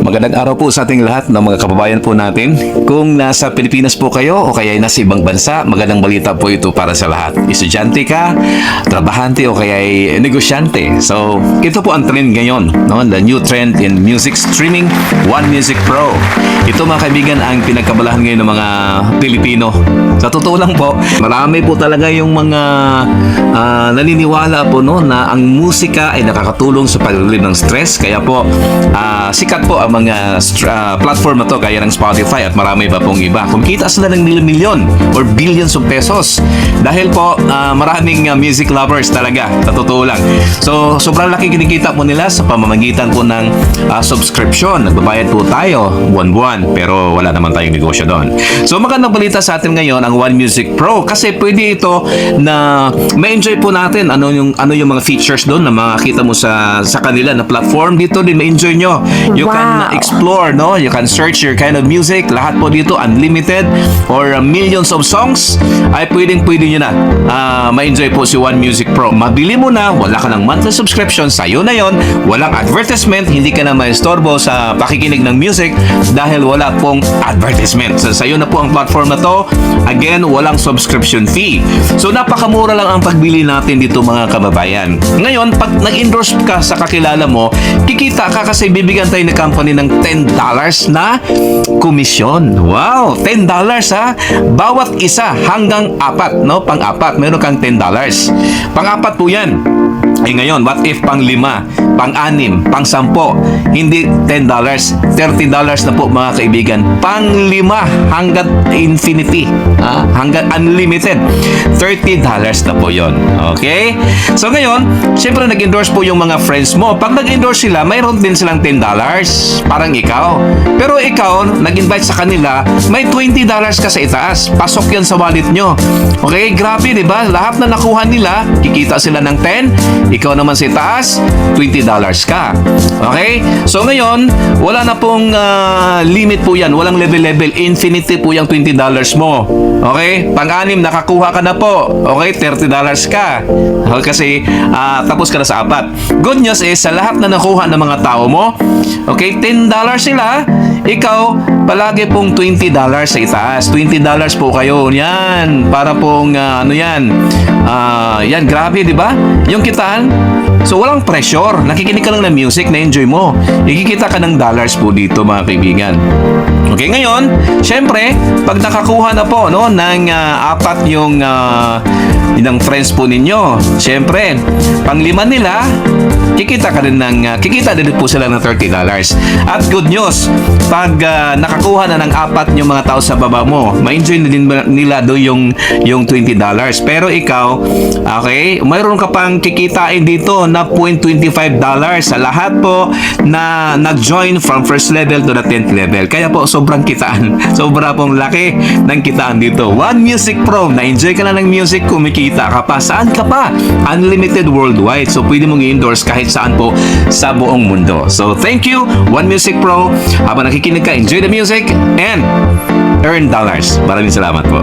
Magandang araw po sa ating lahat ng mga kababayan po natin. Kung nasa Pilipinas po kayo o kaya nasa ibang bansa, magandang balita po ito para sa lahat. Estudyante ka, trabahante o kaya negosyante. So, ito po ang trend ngayon, no? The new trend in music streaming, One Music Pro. Ito mga kaibigan ang pinagkabalahan ngayon ng mga Pilipino. Sa totoo lang po, marami po talaga yung mga naniniwala po no, na ang musika ay nakakatulong sa pag-relieve ng stress. Kaya po, sikat po ang mga platform na to gaya ng Spotify at marami pa pong iba. Kumikita sila ng milyon or billions of pesos dahil po maraming music lovers talaga, sa totoo lang. So sobrang laki kinikita po nila sa pamamagitan po ng subscription. Nagbabayad po tayo buwan-buwan pero wala naman tayong negosyo doon. So magandang balita sa atin ngayon ang One Music Pro kasi pwede ito na ma-enjoy po natin ano yung mga features doon na makita mo sa kanila na platform. Dito din ma-enjoy nyo. You can explore, no? You can search your kind of music. Lahat po dito, unlimited or millions of songs ay pwedeng-pwede nyo na ma-enjoy po si One Music Pro. Mabili mo na, wala ka ng monthly subscription, sa'yo na yon, walang advertisement, hindi ka na maistorbo sa pakikinig ng music dahil wala pong advertisement. So, sa'yo na po ang platform na to. Again, walang subscription fee. So, napakamura lang ang pagbili natin dito mga kababayan. Ngayon, pag nag-endorse ka sa kakilala mo, kikita ka kasi bibigyan tayo ng company ng $10 na komisyon. Wow! $10 ha? Bawat isa hanggang 4, no? Pang-4, meron kang $10. Pang-4 po yan. Eh ngayon, what if pang-5, pang-6, pang-10? Hindi $10, $30 na po mga kaibigan. Pang-5 hanggang infinity, hanggang unlimited. $30 na po yon. Okay? So ngayon, syempre nag-endorse po yung mga friends mo. Pag nag-endorse sila, mayroon din silang $10. Parang ikaw. Pero ikaw, nag-invite sa kanila, may $20 ka sa itaas. Pasok yan sa wallet nyo. Okay? Grabe, di ba? Lahat na nakuha nila, kikita sila ng 10. Ikaw naman sa itaas, $20 ka. Okay? So ngayon, wala na pong limit po yan. Walang level-level. Infinity po yung $20 mo. Okay? Pang-6, nakakuha ka na po. Okay? $30 ka. Okay, kasi tapos ka na sa 4. Good news is, sa lahat na nakuha ng mga tao mo, okay, $10 sila, ikaw, palagi pong $20 sa itaas. $20 po kayo. Yan. Para pong, yan, grabe, di ba? Yung kitaan. So, walang pressure. Nakikinig ka lang ng music, na-enjoy mo. Ikikita ka ng dollars po dito, mga kaibigan. Okay, ngayon, syempre, pag nakakuha na po, no, ng 4 yung ng friends po ninyo, syempre, pang-5 nila, kikita din po sila ng $30. At good news, pag nakakuha na ng 4 yung mga tao sa baba mo, ma-enjoy na din nila do yung $20. Pero ikaw, okay, mayroon ka pang kikitain dito na $0.25 sa lahat po na nag-join from first level to the 10th level. Kaya po, sobrang kitaan. Sobra pong laki ng kitaan dito. One Music Pro, na-enjoy ka na ng music, kumikita ka pa. Saan ka pa? Unlimited worldwide. So, pwede mong i-endorse kahit saan po sa buong mundo. So, thank you, One Music Pro. Habang nakikinig ka, enjoy the music and earn dollars. Maraming salamat po.